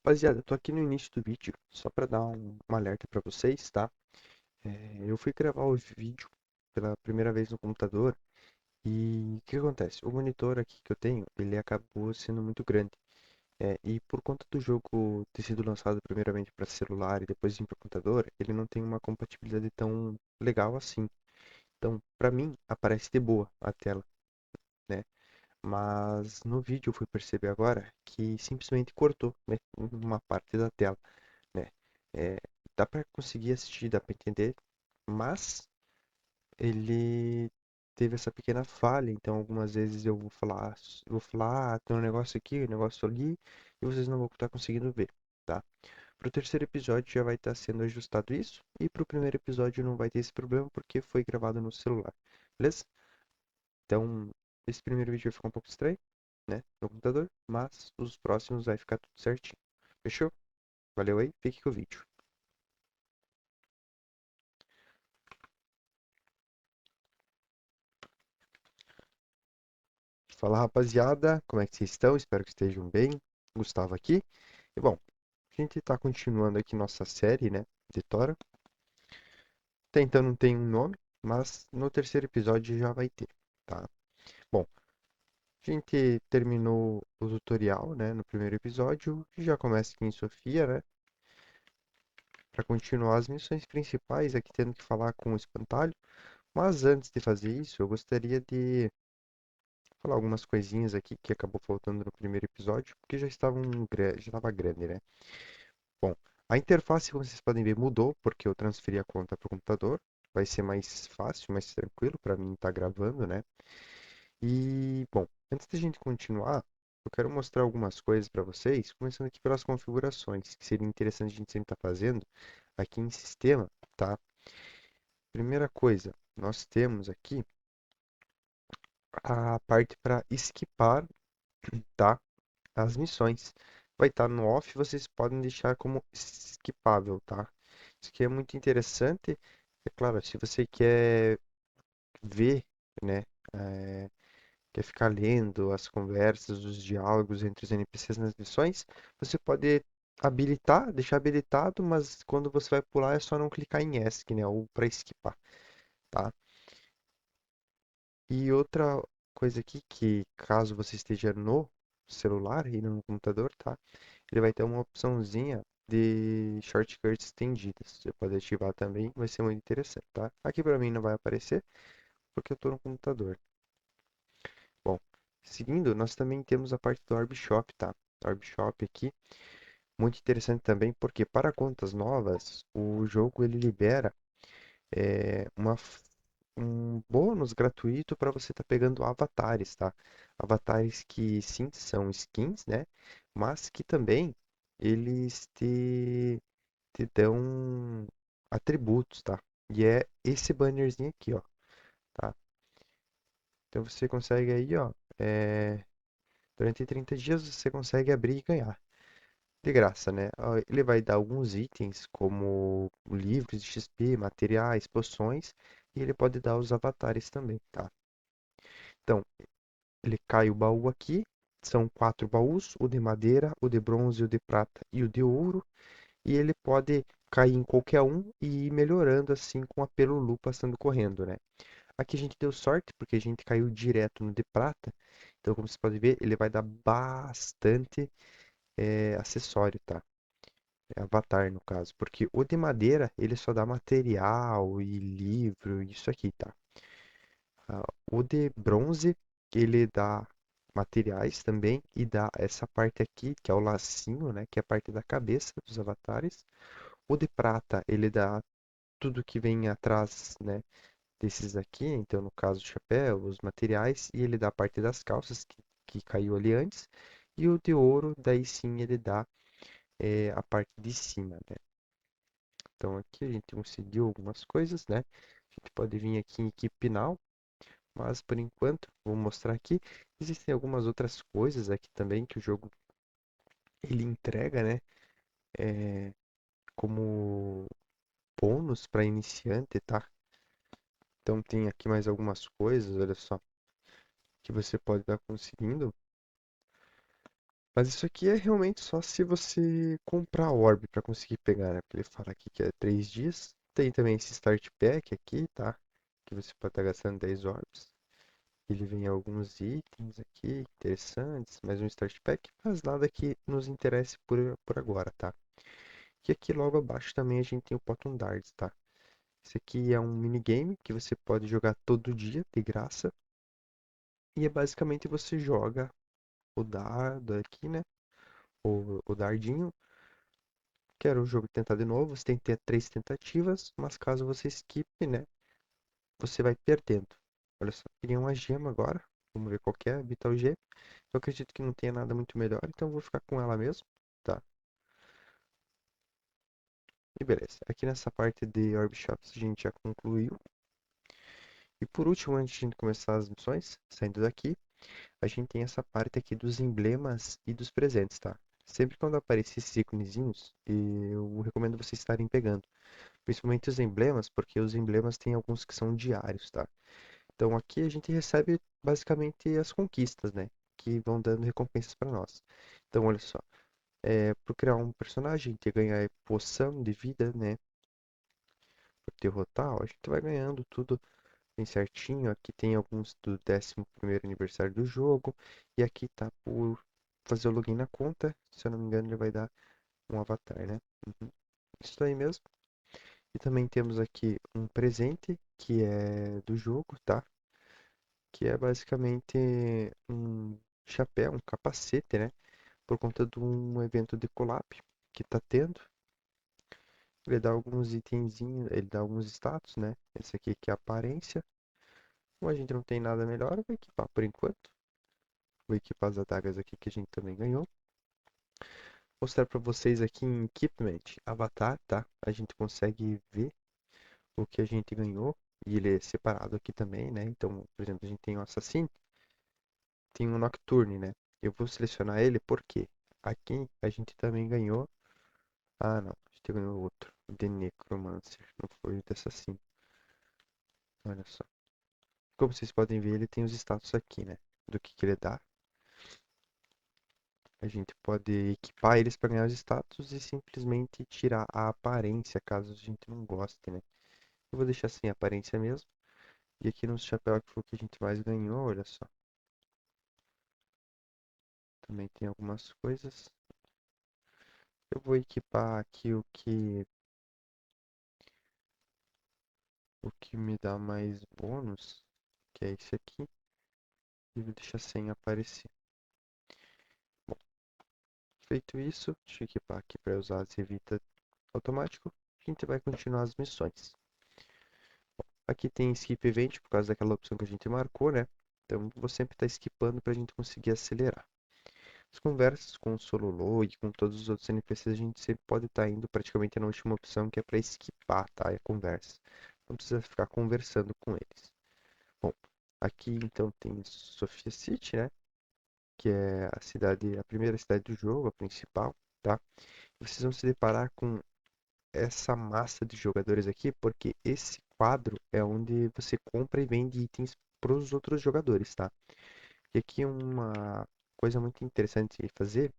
Rapaziada, eu tô aqui no início do vídeo só pra dar um alerta pra vocês, tá? Eu fui gravar o vídeo pela primeira vez no computador e o que acontece? O monitor aqui que eu tenho, ele acabou sendo muito grande. E por conta do jogo ter sido lançado primeiramente para celular e depois vir para computador, ele não tem uma compatibilidade tão legal assim. Então, pra mim, aparece de boa a tela, né? Mas no vídeo eu fui perceber agora que simplesmente cortou, né, uma parte da tela, né? É, dá pra conseguir assistir, dá pra entender, mas ele teve essa pequena falha, então algumas vezes eu vou falar, tem um negócio aqui, um negócio ali, e vocês não vão estar conseguindo ver, tá? Pro terceiro episódio já vai estar sendo ajustado isso, e pro primeiro episódio não vai ter esse problema porque foi gravado no celular, beleza? Então, esse primeiro vídeo vai ficar um pouco estranho, né, no computador, mas os próximos vai ficar tudo certinho. Fechou? Valeu aí, fique com o vídeo. Fala rapaziada, como é que vocês estão? Espero que estejam bem. Gustavo aqui. E bom, a gente está continuando aqui nossa série, né, de Tora. Tentando não tem um nome, mas no terceiro episódio já vai ter, tá? Bom, a gente terminou o tutorial, né, no primeiro episódio. Já começa aqui em Sofia, né, para continuar as missões principais, aqui tendo que falar com o Espantalho. Mas antes de fazer isso, eu gostaria de falar algumas coisinhas aqui que acabou faltando no primeiro episódio, porque já estava grande, né? Bom, a interface, como vocês podem ver, mudou, porque eu transferi a conta para o computador. Vai ser mais fácil, mais tranquilo para mim estar gravando, né? E, bom, antes da gente continuar, eu quero mostrar algumas coisas para vocês, começando aqui pelas configurações, que seria interessante a gente sempre estar fazendo aqui em sistema, tá? Primeira coisa, nós temos aqui a parte para esquipar, tá? As missões. Vai estar no off, vocês podem deixar como skipável, tá? Isso aqui é muito interessante. É claro, se você quer ver, né, quer ficar lendo as conversas, os diálogos entre os NPCs nas missões, você pode habilitar, deixar habilitado, mas quando você vai pular é só não clicar em ESC, né, ou para esquipar, tá? E outra coisa aqui que caso você esteja no celular e não no computador, tá? Ele vai ter uma opçãozinha de shortcuts estendidas. Você pode ativar também, vai ser muito interessante, tá? Aqui para mim não vai aparecer porque eu estou no computador. Bom, seguindo, nós também temos a parte do Orb Shop, tá? Orb Shop aqui, muito interessante também porque para contas novas, o jogo ele libera um bônus gratuito para você estar pegando avatares, tá? Avatares que sim são skins, né? Mas que também eles te dão atributos, tá? E é esse bannerzinho aqui, ó, tá? Então você consegue aí, ó, durante 30 dias você consegue abrir e ganhar. De graça, né? Ó, ele vai dar alguns itens como livros de XP, materiais, poções, e ele pode dar os avatares também, tá? Então, ele cai o baú aqui, são quatro baús, o de madeira, o de bronze, o de prata e o de ouro, e ele pode cair em qualquer um e ir melhorando assim com a Pelulu passando correndo, né? Aqui a gente deu sorte porque a gente caiu direto no de prata, então como você pode ver, ele vai dar bastante acessório, tá? Avatar no caso, porque o de madeira ele só dá material e livro, isso aqui, tá? O de bronze ele dá materiais também e dá essa parte aqui, que é o lacinho, né, que é a parte da cabeça dos avatares. O de prata ele dá tudo que vem atrás, né, desses aqui, então no caso o chapéu, os materiais, e ele dá a parte das calças que caiu ali antes. E o de ouro, daí sim ele dá a parte de cima, né? Então aqui a gente conseguiu algumas coisas, né? A gente pode vir aqui em equipe now, mas por enquanto vou mostrar aqui. Existem algumas outras coisas aqui também que o jogo ele entrega, né? É, como bônus para iniciante, tá? Então tem aqui mais algumas coisas, olha só, que você pode estar conseguindo. Mas isso aqui é realmente só se você comprar a Orb para conseguir pegar, né? Porque ele fala aqui que é 3 dias. Tem também esse Start Pack aqui, tá? Que você pode estar gastando 10 Orbs. Ele vem alguns itens aqui interessantes, mais um Start Pack, mas nada que nos interesse por agora, tá? E aqui logo abaixo também a gente tem o Potion Darts, tá? Esse aqui é um minigame que você pode jogar todo dia, de graça. E é basicamente você joga o dardo aqui, né? O dardinho. Quero o jogo tentar de novo. Você tem que ter 3 tentativas, mas caso você skip, né? Você vai perdendo. Olha só, queria uma gema agora. Vamos ver qual que é, Vital G. Eu acredito que não tenha nada muito melhor, então eu vou ficar com ela mesmo. Tá, e beleza. Aqui nessa parte de Orb Shops a gente já concluiu. E por último, antes de a gente começar as missões, saindo daqui, a gente tem essa parte aqui dos emblemas e dos presentes, tá? Sempre quando aparecer esses íconezinhos, eu recomendo vocês estarem pegando. Principalmente os emblemas, porque os emblemas tem alguns que são diários, tá? Então aqui a gente recebe basicamente as conquistas, né? Que vão dando recompensas para nós. Então olha só, por criar um personagem, a gente ganha poção de vida, né? Por derrotar, ó, a gente vai ganhando tudo bem certinho. Aqui tem alguns do 11º aniversário do jogo. E aqui tá por fazer o login na conta. Se eu não me engano, ele vai dar um avatar, né? Uhum. Isso aí mesmo. E também temos aqui um presente que é do jogo, tá? Que é basicamente um chapéu, um capacete, né? Por conta de um evento de collab que tá tendo. Ele dá alguns itenzinhos, ele dá alguns status, né? Esse aqui que é a aparência. Como a gente não tem nada melhor, eu vou equipar por enquanto. Vou equipar as adagas aqui que a gente também ganhou. Mostrar para vocês aqui em Equipment, Avatar, tá? A gente consegue ver o que a gente ganhou. E ele é separado aqui também, né? Então, por exemplo, a gente tem o Assassino, tem o Nocturne, né? Eu vou selecionar ele porque aqui a gente também ganhou. Ah, não. A gente ganhou outro. O The Necromancer. Não foi o dessa sim. Olha só. Como vocês podem ver, ele tem os status aqui, né? Do que ele dá. A gente pode equipar eles para ganhar os status e simplesmente tirar a aparência, caso a gente não goste, né? Eu vou deixar sem aparência mesmo. E aqui no chapéu que foi o que a gente mais ganhou, olha só. Também tem algumas coisas. Eu vou equipar aqui o que me dá mais bônus, que é esse aqui. E vou deixar sem aparecer. Bom, feito isso, deixa eu equipar aqui para usar as evita automático. A gente vai continuar as missões. Aqui tem skip event por causa daquela opção que a gente marcou, né? Então vou sempre estar skipando para a gente conseguir acelerar. As conversas com o Sololo e com todos os outros NPCs a gente sempre pode estar indo praticamente na última opção que é para skipar, tá? É a conversa. Não precisa ficar conversando com eles. Bom, aqui então tem Sophia City, né? Que é a cidade, a primeira cidade do jogo, a principal, tá? Vocês vão se deparar com essa massa de jogadores aqui, porque esse quadro é onde você compra e vende itens para os outros jogadores, tá? E aqui uma coisa muito interessante de fazer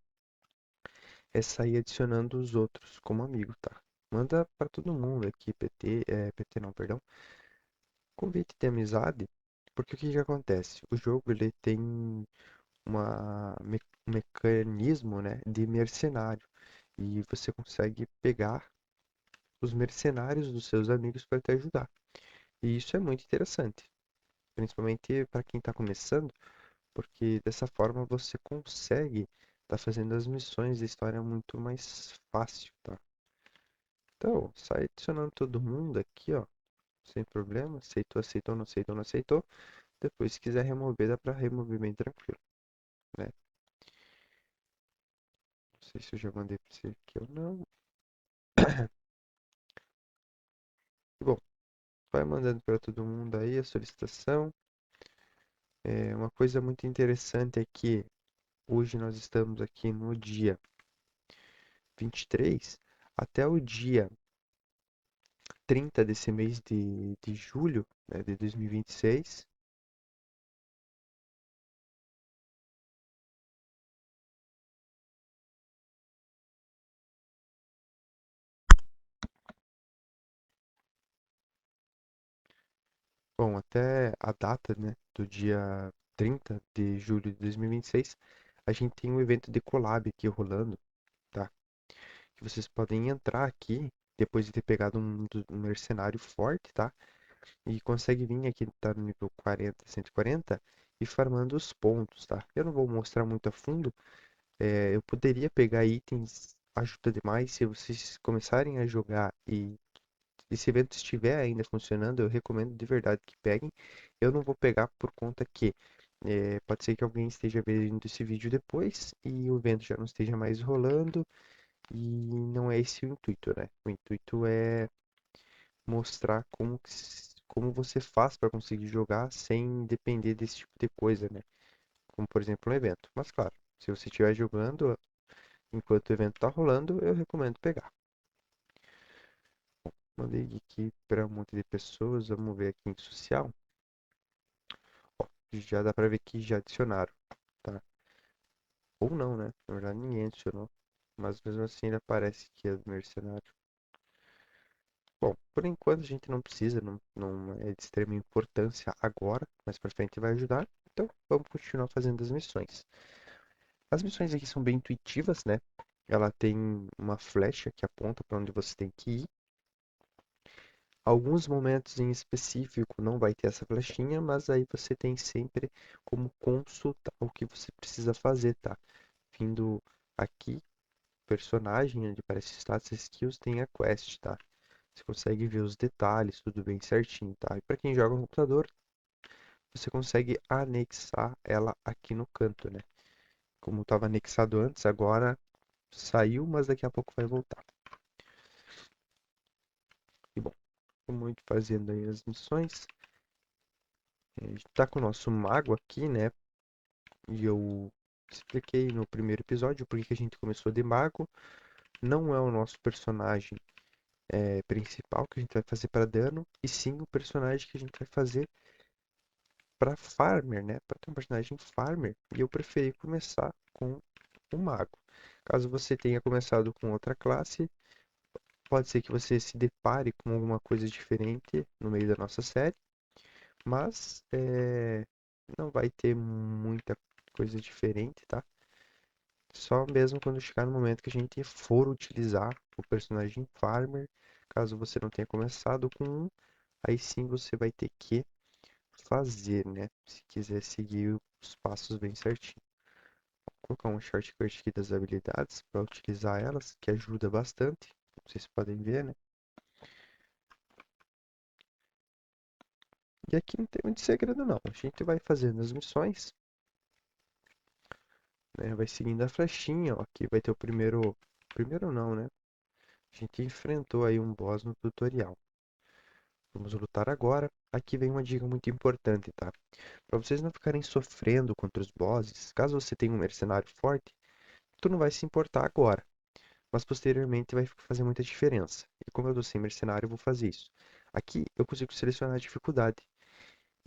é sair adicionando os outros como amigo, tá? Manda para todo mundo aqui, PT não, perdão, convite de amizade, porque o que que acontece? O jogo ele tem um mecanismo, né, de mercenário e você consegue pegar os mercenários dos seus amigos para te ajudar. E isso é muito interessante, principalmente para quem está começando, porque dessa forma você consegue estar fazendo as missões de história muito mais fácil, tá? Então, sai adicionando todo mundo aqui, ó, sem problema. Aceitou, aceitou, não aceitou, não aceitou. Depois, se quiser remover, dá para remover bem tranquilo, né? Não sei se eu já mandei para você aqui ou não. Bom, vai mandando para todo mundo aí a solicitação. Uma coisa muito interessante é que hoje nós estamos aqui no dia 23, até o dia 30 desse mês de julho, né, de 2026. Bom, até a data, né, do dia 30 de julho de 2026, a gente tem um evento de collab aqui rolando, tá? Que vocês podem entrar aqui depois de ter pegado um mercenário forte, tá? E consegue vir aqui, tá no nível 40, 140 e farmando os pontos, tá? Eu não vou mostrar muito a fundo, eu poderia pegar itens, ajuda demais. Se vocês começarem a jogar e esse evento estiver ainda funcionando, eu recomendo de verdade que peguem. Eu não vou pegar por conta que pode ser que alguém esteja vendo esse vídeo depois e o evento já não esteja mais rolando e não é esse o intuito, né? O intuito é mostrar como você faz para conseguir jogar sem depender desse tipo de coisa, né? Como por exemplo um evento. Mas claro, se você estiver jogando enquanto o evento está rolando, eu recomendo pegar. Mandei aqui para um monte de pessoas, vamos ver aqui em social. Ó, já dá para ver que já adicionaram, tá? Ou não, né? Na verdade ninguém adicionou. Mas mesmo assim ainda parece que é mercenário. Bom, por enquanto a gente não precisa, não é de extrema importância agora, mas pra frente vai ajudar. Então vamos continuar fazendo as missões. As missões aqui são bem intuitivas, né? Ela tem uma flecha que aponta para onde você tem que ir. Alguns momentos em específico não vai ter essa flechinha, mas aí você tem sempre como consultar o que você precisa fazer, tá? Vindo aqui, personagem, onde aparece status e skills, tem a quest, tá? Você consegue ver os detalhes, tudo bem certinho, tá? E para quem joga no computador, você consegue anexar ela aqui no canto, né? Como estava anexado antes, agora saiu, mas daqui a pouco vai voltar. E bom, como ir fazendo aí as missões, a gente tá com o nosso mago aqui, né? E eu expliquei no primeiro episódio porque que a gente começou de mago. Não é o nosso personagem principal que a gente vai fazer para dano, e sim o personagem que a gente vai fazer para farmer, né? Para ter um personagem farmer. E eu preferi começar com o mago. Caso você tenha começado com outra classe, pode ser que você se depare com alguma coisa diferente no meio da nossa série, mas não vai ter muita coisa diferente, tá? Só mesmo quando chegar no momento que a gente for utilizar o personagem Farmer, caso você não tenha começado com um, aí sim você vai ter que fazer, né? Se quiser seguir os passos bem certinho. Vou colocar um shortcut aqui das habilidades para utilizar elas, que ajuda bastante. Vocês podem ver, né? E aqui não tem muito segredo não. A gente vai fazendo as missões, né? Vai seguindo a flechinha, ó. Aqui vai ter o primeiro. Primeiro não, né? A gente enfrentou aí um boss no tutorial. Vamos lutar agora. Aqui vem uma dica muito importante, tá? Para vocês não ficarem sofrendo contra os bosses, caso você tenha um mercenário forte, tu não vai se importar agora, mas posteriormente vai fazer muita diferença. E como eu tô sem mercenário, eu vou fazer isso. Aqui eu consigo selecionar a dificuldade.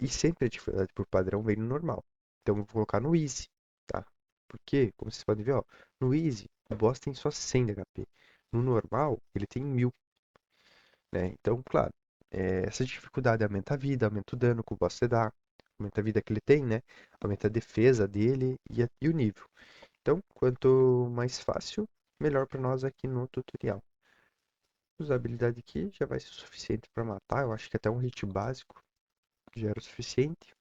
E sempre a dificuldade por padrão vem no normal. Então eu vou colocar no easy, tá? Porque, como vocês podem ver, ó, no easy o boss tem só 100 de HP. No normal, ele tem 1000, né? Então, claro, essa dificuldade aumenta a vida, aumenta o dano que o boss te dá, aumenta a vida que ele tem, né? Aumenta a defesa dele e o nível. Então, quanto mais fácil, melhor para nós aqui no tutorial. Usabilidade aqui já vai ser suficiente para matar. Eu acho que até um hit básico já era o suficiente.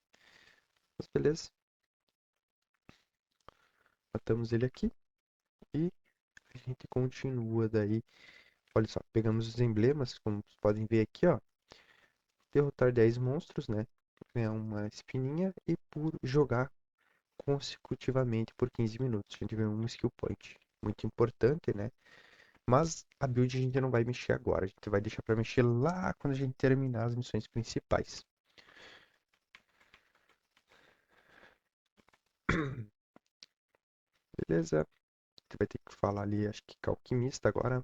Mas beleza, matamos ele aqui e a gente continua daí. Olha só, pegamos os emblemas, como vocês podem ver aqui, ó. Derrotar 10 monstros, né? Ganhar uma espininha e por jogar consecutivamente por 15 minutos. A gente ganha um skill point. Muito importante, né? Mas a build a gente não vai mexer agora. A gente vai deixar para mexer lá quando a gente terminar as missões principais. Beleza? A gente vai ter que falar ali, acho que com a alquimista agora.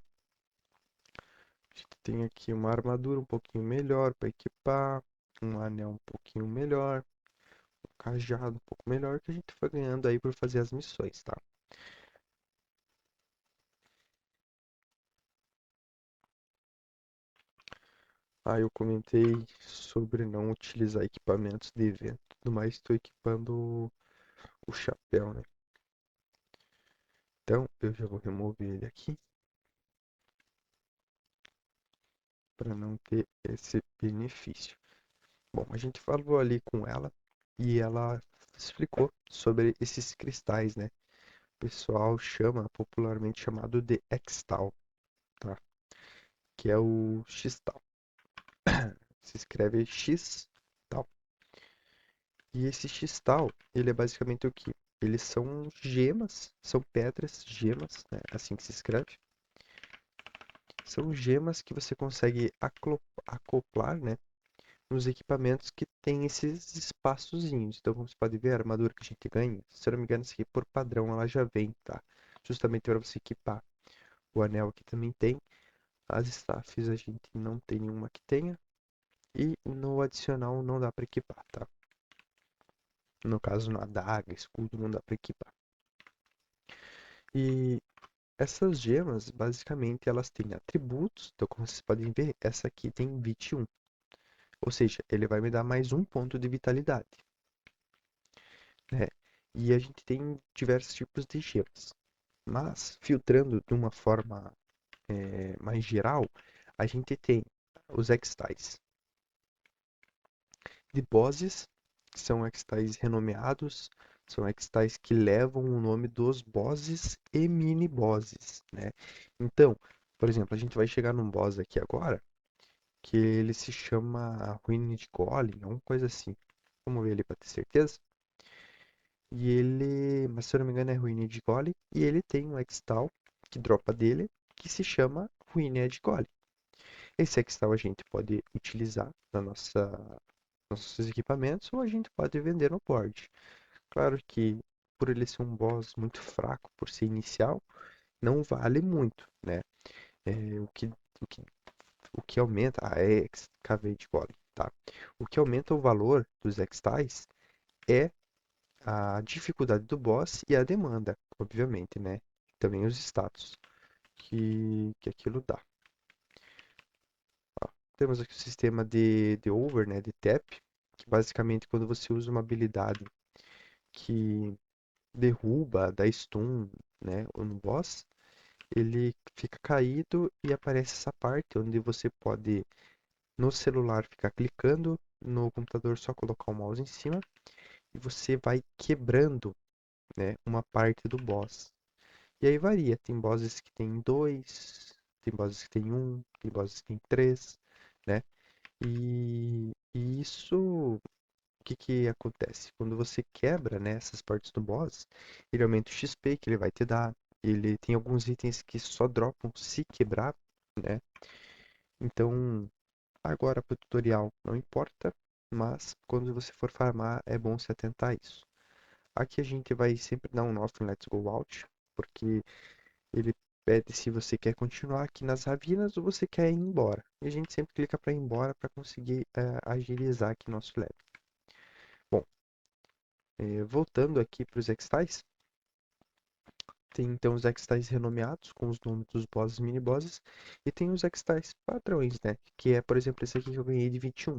A gente tem aqui uma armadura um pouquinho melhor para equipar. Um anel um pouquinho melhor. Um cajado um pouco melhor que a gente foi ganhando aí por fazer as missões, tá? Eu comentei sobre não utilizar equipamentos de evento, e tudo mais, estou equipando o chapéu, né? Então, eu já vou remover ele aqui para não ter esse benefício. Bom, a gente falou ali com ela e ela explicou sobre esses cristais, né? O pessoal chama, popularmente chamado de Xtal, tá? Que é o Xtal. Se escreve X-Tal. E esse Xtal, ele é basicamente o quê? Eles são gemas, são pedras, gemas, né? Assim que se escreve. São gemas que você consegue acoplar, né? Nos equipamentos que tem esses espaçozinhos. Então, como você pode ver, a armadura que a gente ganha, se eu não me engano, isso aqui por padrão ela já vem, tá? Justamente para você equipar. O anel aqui também tem. As staffs a gente não tem nenhuma que tenha. E no adicional não dá para equipar, tá? No caso, na adaga, escudo, não dá para equipar. E essas gemas, basicamente, elas têm atributos. Então, como vocês podem ver, essa aqui tem 21. Ou seja, ele vai me dar mais um ponto de vitalidade, né? E a gente tem diversos tipos de gemas. Mas, filtrando de uma forma mais geral, a gente tem os X-Tais de bosses, que são X-Tais renomeados, são X-Tais que levam o nome dos bosses e mini-bosses, né? Então, por exemplo, a gente vai chegar num boss aqui agora, que ele se chama Ruined Golem, alguma coisa assim. Vamos ver ele para ter certeza. E ele, mas se eu não me engano é Ruined Golem, e ele tem um X-Tal que dropa dele, que se chama Ruined Golem. Esse X-Tal a gente pode utilizar na nossos equipamentos ou a gente pode vender no board. Claro que por ele ser um boss muito fraco, por ser inicial, não vale muito, né? O o que, o que aumenta, acabei de Golem, tá? O que aumenta o valor dos X-Tais é a dificuldade do boss e a demanda, obviamente, né? Também os status que aquilo dá. Ó, temos aqui o sistema de over, né? De tap, que basicamente quando você usa uma habilidade que derruba, dá stun, né? No boss, ele fica caído e aparece essa parte onde você pode no celular ficar clicando, no computador só colocar o mouse em cima e você vai quebrando, né, uma parte do boss. E aí varia, tem bosses que tem dois, tem bosses que tem um, tem bosses que tem três, né? E isso, o que que acontece? Quando você quebra, né, essas partes do boss, ele aumenta o XP que ele vai te dar. Ele tem alguns itens que só dropam se quebrar, né? Então, agora pro tutorial não importa, mas quando você for farmar é bom se atentar a isso. Aqui a gente vai sempre dar um nosso Let's Go Out, porque ele pede se você quer continuar aqui nas ravinas ou você quer ir embora. E a gente sempre clica para ir embora para conseguir agilizar aqui nosso level. Bom, voltando aqui para os X-Tais, tem então os X-Tais renomeados com os nomes dos bosses e mini-bosses, e tem os X-Tais padrões, né? Que é, por exemplo, esse aqui que eu ganhei de 21,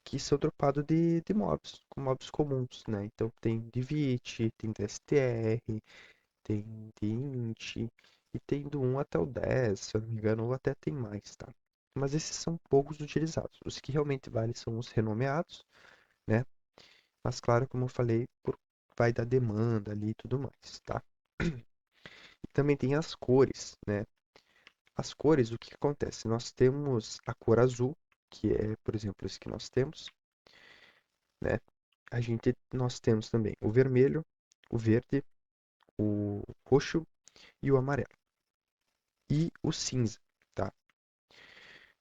que são dropados de mobs, com mobs comuns, né? Então tem de VIT, tem de STR, tem de int, e tem do 1 até o 10, se eu não me engano, ou até tem mais, tá? Mas esses são poucos utilizados. Os que realmente valem são os renomeados, né? Mas claro, como eu falei, vai da demanda ali e tudo mais, tá? E também tem as cores, né? As cores, o que que acontece? Nós temos a cor azul, que é, por exemplo, esse que nós temos, né? Nós temos também o vermelho, o verde, o roxo e o amarelo. E o cinza, tá?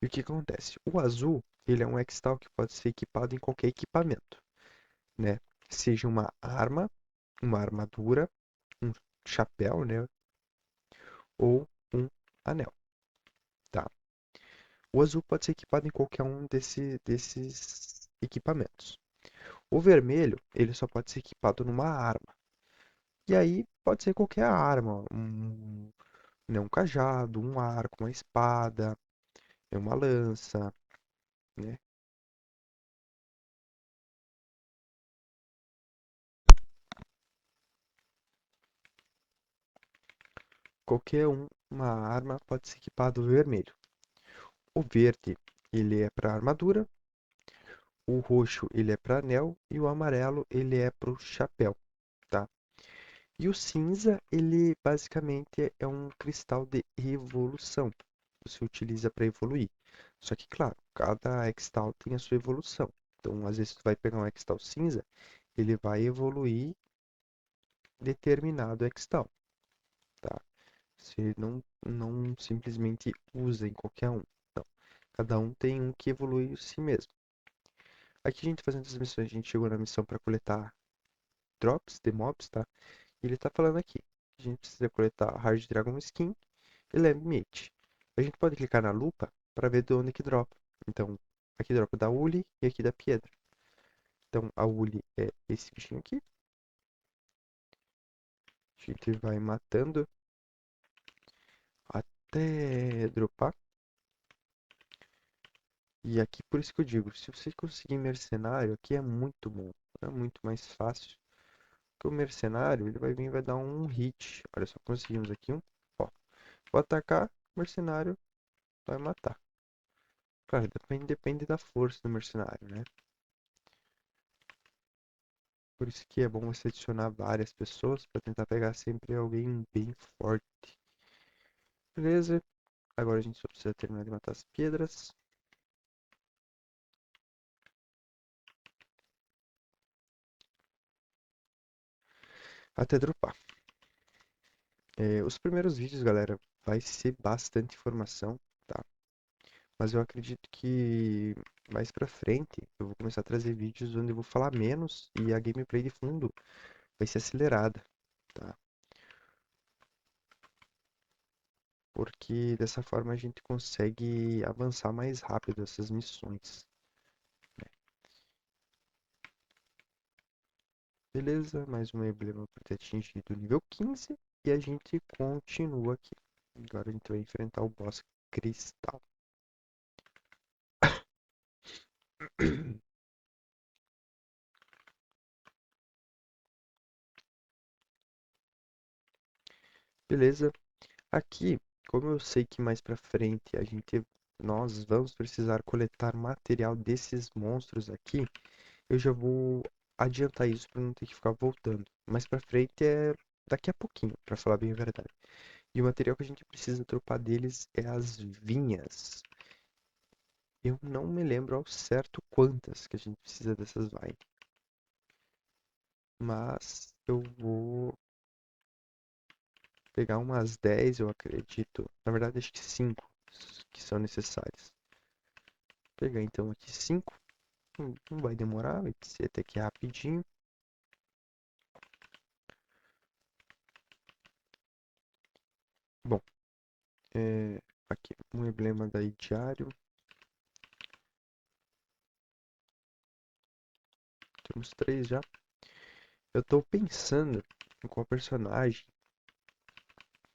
E o que acontece? O azul, ele é um X-Tal que pode ser equipado em qualquer equipamento, né? Seja uma armadura, um chapéu, né? Ou um anel, tá? O azul pode ser equipado em qualquer um desses equipamentos. O vermelho, ele só pode ser equipado numa arma. E aí pode ser qualquer arma, né, um cajado, um arco, uma espada, uma lança, né? Uma arma pode ser equipada do vermelho. O verde, ele é para armadura, o roxo, ele é para anel e o amarelo, ele é para o chapéu, tá? E o cinza, ele basicamente é um cristal de evolução. Você utiliza para evoluir. Só que, claro, cada X-Tal tem a sua evolução. Então, às vezes, tu vai pegar um X-Tal cinza, ele vai evoluir determinado X-Tal, tá? Você não simplesmente usa em qualquer um. Não. Cada um tem um que evolui em si mesmo. Aqui a gente fazendo as missões, a gente chegou na missão para coletar drops de mobs, tá? E ele tá falando aqui. A gente precisa coletar Hard Dragon Skin e Lamb Meat. A gente pode clicar na lupa para ver de onde que dropa. Então, aqui dropa da Uli e aqui da Piedra. Então, a Uli é esse bichinho aqui. A gente vai matando até dropar. E aqui, por isso que eu digo, se você conseguir mercenário, aqui é muito bom. É muito mais fácil. Porque o mercenário, ele vai vir e vai dar um hit. Olha só, conseguimos aqui um. Ó, vou atacar, o mercenário vai matar. Claro, depende da força do mercenário, né? Por isso que é bom você adicionar várias pessoas para tentar pegar sempre alguém bem forte. Beleza? Agora a gente só precisa terminar de matar as pedras. Até dropar. Os primeiros vídeos, galera, vai ser bastante informação, tá? Mas eu acredito que mais pra frente eu vou começar a trazer vídeos onde eu vou falar menos e a gameplay de fundo vai ser acelerada, tá? Porque dessa forma a gente consegue avançar mais rápido essas missões. Beleza, mais um emblema para ter atingido o nível 15 e a gente continua aqui. Agora a gente vai enfrentar o boss cristal. Beleza, aqui, como eu sei que mais pra frente nós vamos precisar coletar material desses monstros aqui, eu já vou adiantar isso para não ter que ficar voltando. Mais pra frente é daqui a pouquinho, para falar bem a verdade. E o material que a gente precisa dropar deles é as vinhas. Eu não me lembro ao certo quantas que a gente precisa dessas vines, mas eu vou pegar umas 10, eu acredito. Na verdade, acho que 5 que são necessárias. Vou pegar então aqui 5. Não vai demorar, vai ser até que rapidinho. Bom, aqui um emblema daí diário. Temos 3 já. Eu tô pensando em qual personagem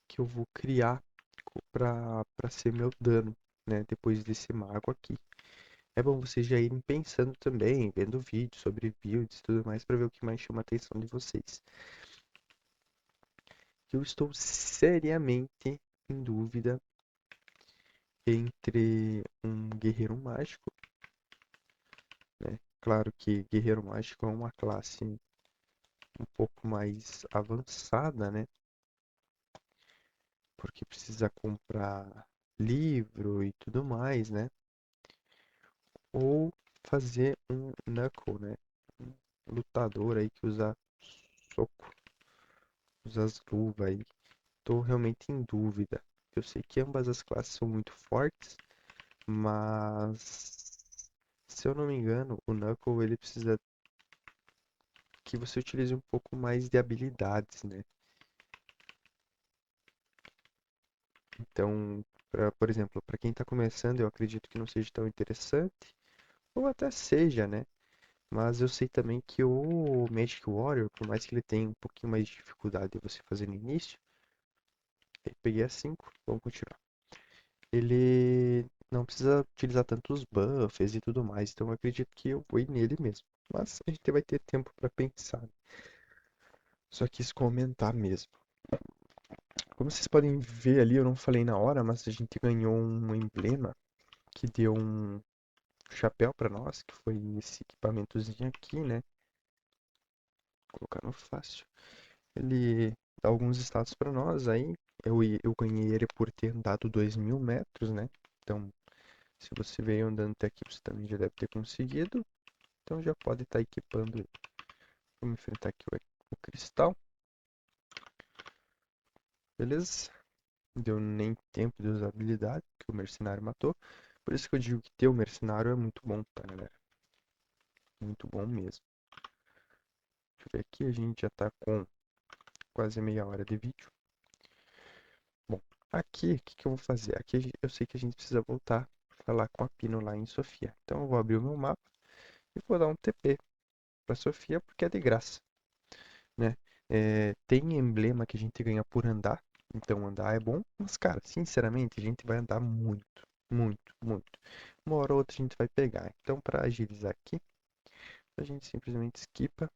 que eu vou criar pra ser meu dano, né? Depois desse mago aqui. É bom vocês já irem pensando também, vendo vídeos sobre builds e tudo mais, para ver o que mais chama a atenção de vocês. Eu estou seriamente em dúvida entre um guerreiro mágico, né? Claro que guerreiro mágico é uma classe um pouco mais avançada, né? Porque precisa comprar livro e tudo mais, né? Ou fazer um knuckle, né? Um lutador aí que usa soco, usa as luvas aí. Tô realmente em dúvida. Eu sei que ambas as classes são muito fortes, mas se eu não me engano, o Knuckle ele precisa que você utilize um pouco mais de habilidades, né? Então, por exemplo, para quem está começando, eu acredito que não seja tão interessante, ou até seja, né? Mas eu sei também que o Magic Warrior, por mais que ele tenha um pouquinho mais de dificuldade de você fazer no início, peguei a 5, vamos continuar. Ele não precisa utilizar tantos buffs e tudo mais. Então eu acredito que eu vou ir nele mesmo. Mas a gente vai ter tempo para pensar. Só quis comentar mesmo. Como vocês podem ver ali, eu não falei na hora, mas a gente ganhou um emblema que deu um chapéu para nós, que foi esse equipamentozinho aqui, né? Vou colocar no fácil. Ele dá alguns status para nós aí. Eu ganhei ele por ter andado 2.000 metros, né? Então, se você veio andando até aqui, você também já deve ter conseguido. Então já pode estar equipando ele. Vamos enfrentar aqui o cristal. Beleza? Não deu nem tempo de usar a habilidade que o mercenário matou. Por isso que eu digo que ter o mercenário é muito bom, tá, galera? Muito bom mesmo. Deixa eu ver aqui, a gente já tá com quase meia hora de vídeo. Bom, aqui, o que que eu vou fazer? Aqui eu sei que a gente precisa voltar a falar com a Pino lá em Sofia. Então eu vou abrir o meu mapa e vou dar um TP pra Sofia porque é de graça, né? Tem emblema que a gente ganha por andar, então andar é bom, mas cara, sinceramente a gente vai andar muito, muito, muito. Uma hora ou outra a gente vai pegar. Então para agilizar aqui, a gente simplesmente esquipa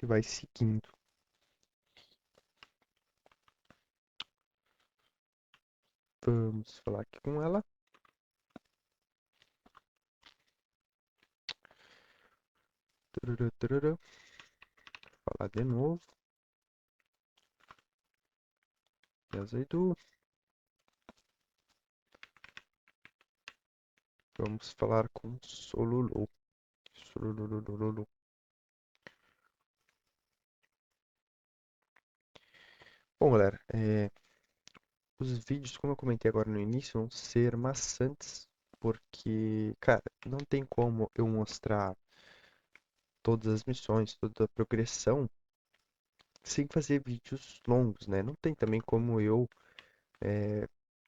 e vai seguindo. Vamos falar aqui com ela. Tururu, tururu. Falar de novo. E Azaidu. Vamos falar com Solulu. Solulululu. Bom, galera, os vídeos, como eu comentei agora no início, vão ser maçantes, porque, cara, não tem como eu mostrar todas as missões, toda a progressão, sem fazer vídeos longos, né? Não tem também como eu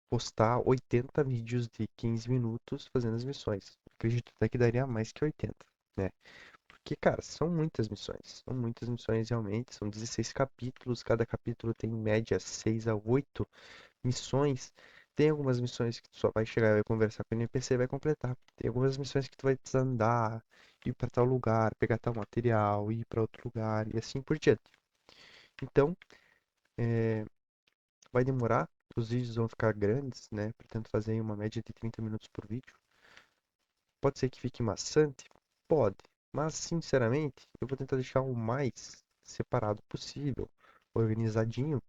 postar 80 vídeos de 15 minutos fazendo as missões. Acredito até que daria mais que 80, né? Porque, cara, são muitas missões. São muitas missões realmente. São 16 capítulos. Cada capítulo tem em média 6 a 8 missões. Tem algumas missões que tu só vai chegar, vai conversar com o NPC e vai completar. Tem algumas missões que tu vai desandar, ir para tal lugar, pegar tal material, ir para outro lugar e assim por diante. Então, vai demorar. Os vídeos vão ficar grandes, né? Pretendo fazer uma média de 30 minutos por vídeo. Pode ser que fique maçante? Pode. Mas, sinceramente, eu vou tentar deixar o mais separado possível, organizadinho,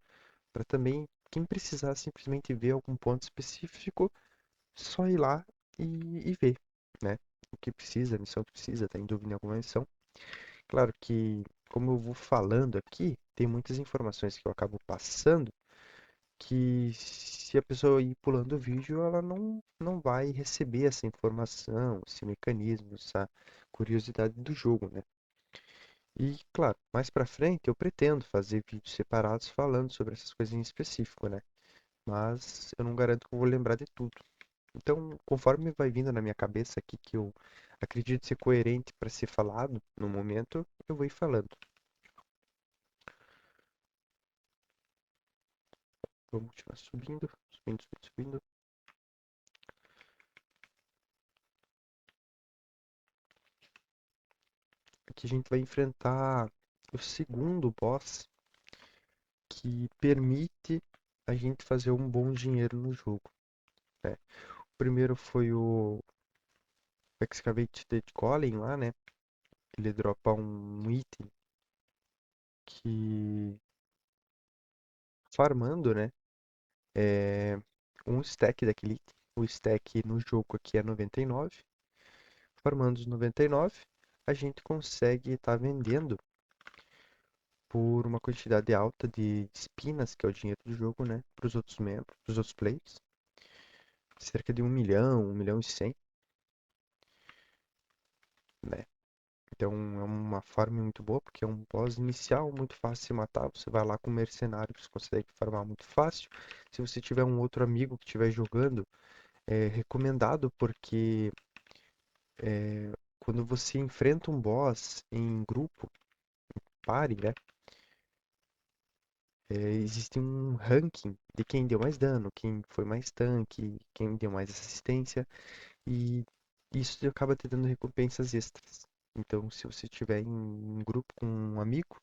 para também quem precisar simplesmente ver algum ponto específico, só ir lá e ver, né? O que precisa, a missão que precisa, tá em dúvida em alguma missão. Claro que, como eu vou falando aqui, tem muitas informações que eu acabo passando que se a pessoa ir pulando o vídeo, ela não vai receber essa informação, esse mecanismo, essa curiosidade do jogo, né? E, claro, mais pra frente eu pretendo fazer vídeos separados falando sobre essas coisas em específico, né? Mas eu não garanto que eu vou lembrar de tudo. Então, conforme vai vindo na minha cabeça aqui que eu acredito ser coerente para ser falado no momento, eu vou ir falando. Vamos continuar subindo, subindo, subindo, subindo. Aqui a gente vai enfrentar o segundo boss que permite a gente fazer um bom dinheiro no jogo, né? O primeiro foi o Excavated Golem lá, né? Ele dropa um item que, farmando, né? É um stack daquele item. O stack no jogo aqui é 99. Farmando os 99, a gente consegue estar vendendo por uma quantidade alta de espinas, que é o dinheiro do jogo, né? Para os outros membros, para os outros players. Cerca de 1 milhão, 1 milhão e 100, né? Então é uma farm muito boa, porque é um boss inicial muito fácil de matar. Você vai lá com o mercenário, você consegue farmar muito fácil. Se você tiver um outro amigo que estiver jogando, é recomendado, porque quando você enfrenta um boss em grupo, pare, né? existe um ranking de quem deu mais dano, quem foi mais tanque, quem deu mais assistência, e isso acaba te dando recompensas extras. Então, se você estiver em um grupo com um amigo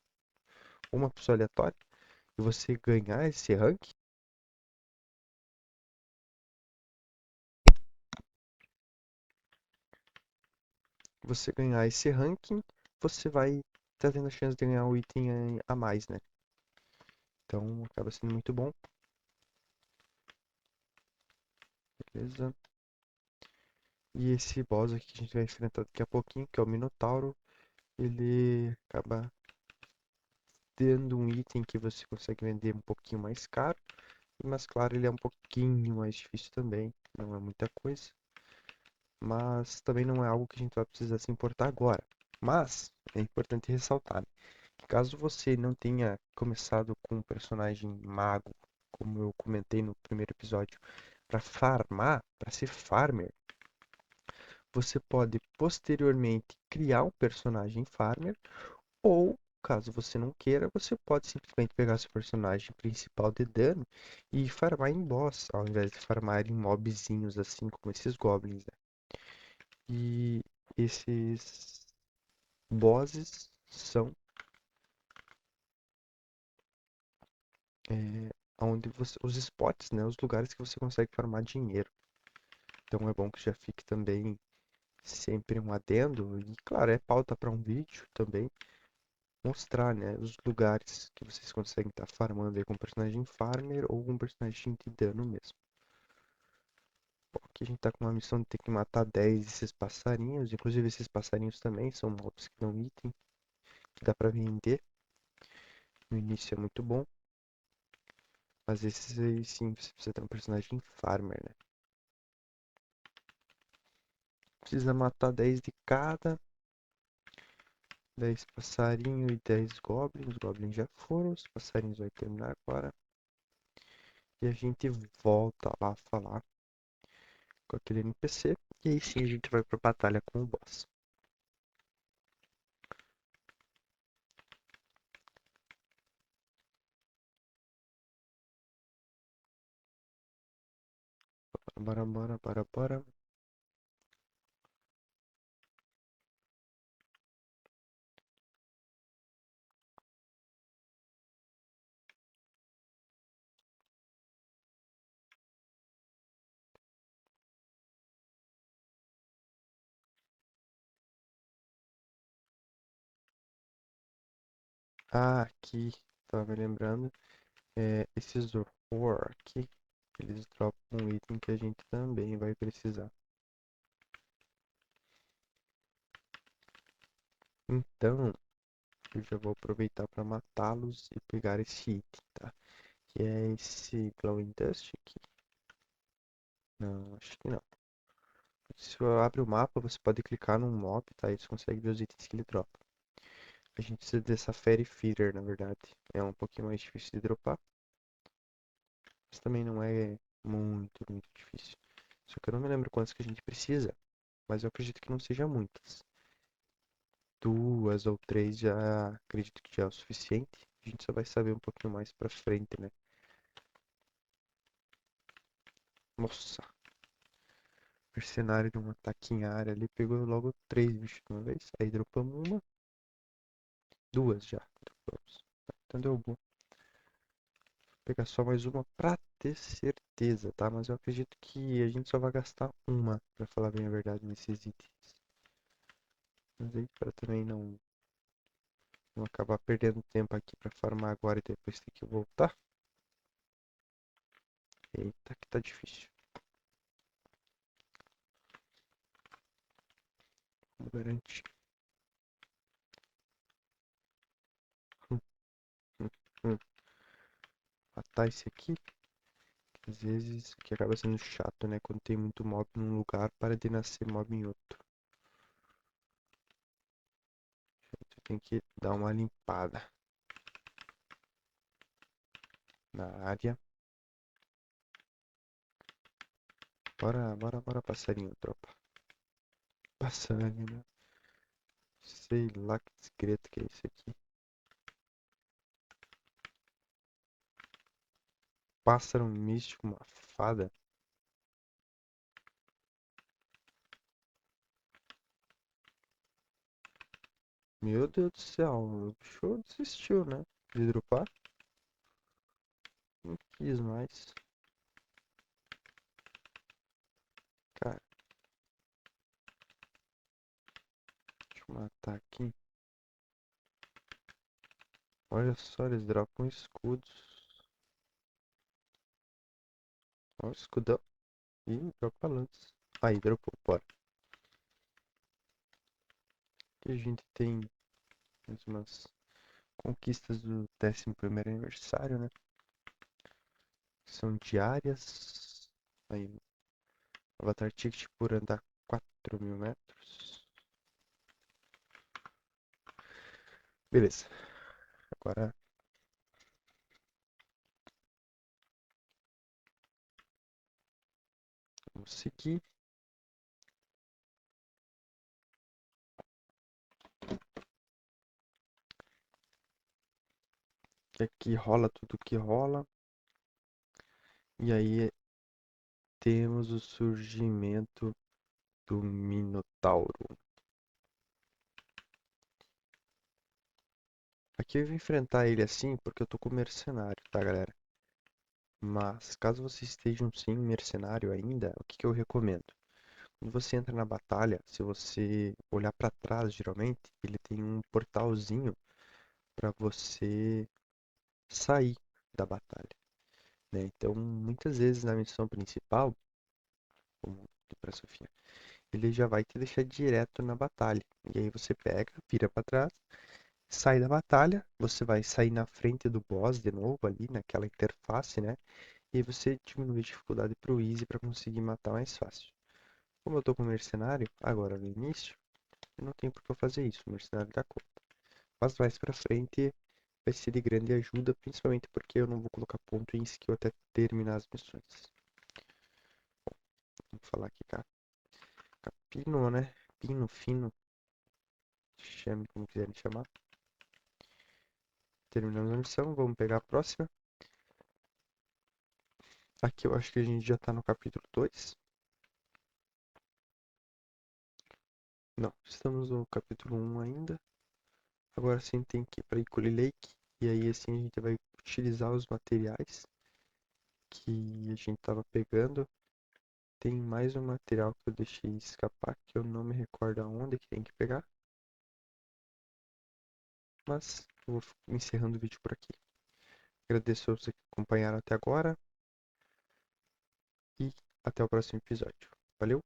ou uma pessoa aleatória, e você ganhar esse ranking, você ganhar esse ranking, você vai estar tendo a chance de ganhar um item a mais, né? Então, acaba sendo muito bom, beleza? E esse boss aqui que a gente vai enfrentar daqui a pouquinho, que é o Minotauro, ele acaba tendo um item que você consegue vender um pouquinho mais caro, mas claro, ele é um pouquinho mais difícil também, não é muita coisa, mas também não é algo que a gente vai precisar se importar agora. Mas é importante ressaltar, né, que caso você não tenha começado com um personagem mago, como eu comentei no primeiro episódio, para farmar, para ser farmer, você pode posteriormente criar um personagem farmer ou, caso você não queira, você pode simplesmente pegar seu personagem principal de dano e farmar em boss, ao invés de farmar em mobzinhos assim como esses goblins, né? E esses bosses são onde os spots, né? Os lugares que você consegue farmar dinheiro. Então é bom que já fique também sempre um adendo. E claro, é pauta para um vídeo também. Mostrar, né, os lugares que vocês conseguem estar farmando aí com personagem farmer ou com personagem de dano mesmo. Bom, aqui a gente tá com uma missão de ter que matar 10 desses passarinhos. Inclusive esses passarinhos também são mobs que dão item, que dá pra vender. No início é muito bom, mas esses aí sim, você precisa ter um personagem farmer, né? Precisa matar 10 de cada, 10 passarinhos e 10 goblins. Os goblins já foram, os passarinhos vai terminar agora. E a gente volta lá a falar com aquele NPC. E aí sim a gente vai pra batalha com o boss. Bora, bora, bora, bora. Ah, aqui, tava me lembrando. Esses horror aqui, eles dropam um item que a gente também vai precisar. Então, eu já vou aproveitar para matá-los e pegar esse item, tá? Que é esse Glowing Dust aqui. Não, acho que não. Se você abre o mapa, você pode clicar num mob, tá? E você consegue ver os itens que ele dropa. A gente precisa dessa Fairy Feeder, na verdade. É um pouquinho mais difícil de dropar, mas também não é muito difícil. Só que eu não me lembro quantas que a gente precisa, mas eu acredito que não seja muitas. Duas ou três já acredito que já é o suficiente. A gente só vai saber um pouquinho mais pra frente, né? Nossa, mercenário de um ataque em área ali pegou logo três bichos de uma vez. Aí dropamos uma, duas já. Dropamos. Então deu bom. Vou pegar só mais uma pra ter certeza, tá? Mas eu acredito que a gente só vai gastar uma, pra falar bem a verdade, nesses itens. Mas aí pra também não acabar perdendo tempo aqui pra farmar agora e depois ter que voltar. Eita, que tá difícil. Vamos garantir. Hum, hum, hum. Matar esse aqui. Às vezes isso aqui acaba sendo chato, né? Quando tem muito mob num lugar, para de nascer mob em outro. Você tem que dar uma limpada na área. Bora, bora, bora, passarinho, tropa. Passarinho, né? Sei lá que discreto que é isso aqui. pássaro místico, uma fada. Meu Deus do céu, o bicho desistiu, né? De dropar. Não quis mais. Cara, deixa eu matar aqui. Olha só, eles dropam escudos. Olha o escudão. Ih, dropa lança. Aí, dropou, bora. Aqui a gente tem mais umas conquistas do 11º aniversário, né? São diárias. Aí, Avatar Ticket por andar 4.000 metros. Beleza. Agora vamos seguir. Que aqui rola tudo que rola. E aí temos o surgimento do Minotauro. Aqui eu vou enfrentar ele assim porque eu tô com mercenário, tá, galera? Mas caso você estejam sem mercenário ainda, o que que eu recomendo? Quando você entra na batalha, se você olhar pra trás, geralmente, ele tem um portalzinho pra você sair da batalha, né? Então, muitas vezes na missão principal, como pra Sofia, ele já vai te deixar direto na batalha. E aí você pega, vira pra trás, sai da batalha, você vai sair na frente do boss de novo ali, naquela interface, né? E aí você diminui a dificuldade pro easy pra conseguir matar mais fácil. Como eu tô com mercenário, agora no início, eu não tenho por que eu fazer isso, o mercenário dá conta. Mas mais pra frente vai ser de grande ajuda, principalmente porque eu não vou colocar ponto em skill até terminar as missões. Vamos falar aqui, cara. Capino, né? Pino, fino, chame como quiserem chamar. Terminamos a missão, vamos pegar a próxima. Aqui eu acho que a gente já tá no capítulo 2. Não, estamos no capítulo 1 ainda. Agora sim tem que ir para Icoli Lake. E aí assim a gente vai utilizar os materiais que a gente tava pegando. Tem mais um material que eu deixei escapar, que eu não me recordo aonde que tem que pegar. Mas eu vou encerrando o vídeo por aqui. Agradeço a vocês que acompanharam até agora e até o próximo episódio. Valeu!